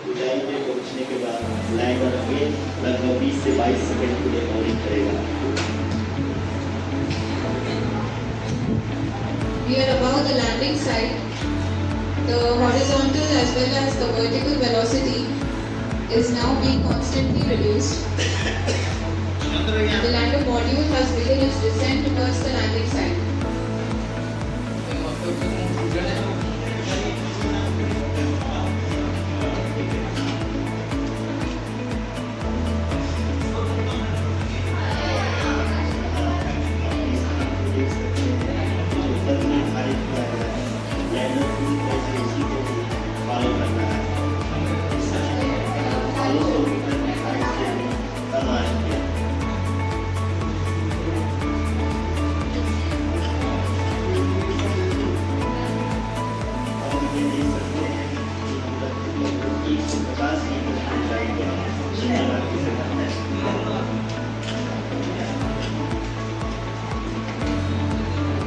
ऊंचाई पे पहुंचने के बाद लैंडर अगेन लगभग 20 से 22 सेकंड के लिए बॉलिंग करेगा। We are above the landing site. The horizontal as well as the vertical velocity is now being constantly reduced. The lander module has begun its descent towards the landing site.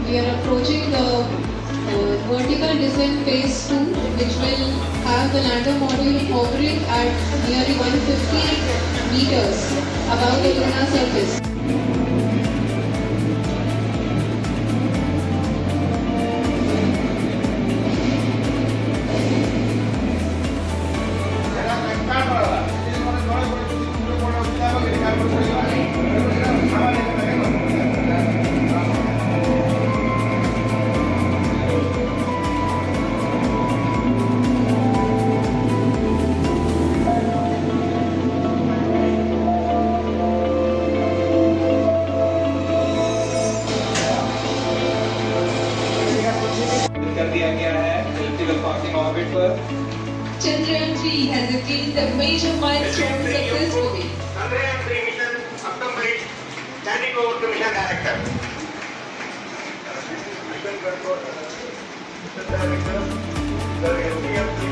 We are approaching the vertical descent phase 2, which will have the lander module hovering at nearly 150 meters above the lunar surface. Chandrayaan-3 has attained a major milestone successfully. Chandrayaan-3 mission accomplished. Standing over to mission director. Mission control. Mission director. The LTM-3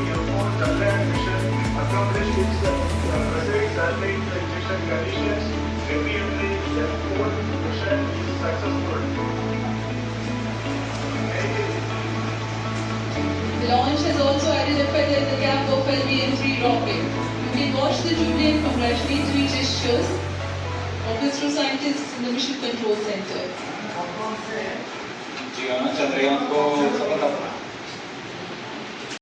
Chandrayaan mission accomplished its specific satellite injection conditions. LTM-3 mission is successful. The launch has also added a feather in the cap of LTM-3 rocket. You can watch the jubilee and congratulatory gestures of ISRO scientists in the Mission Control Center. जी हाँ, चंद्रयान को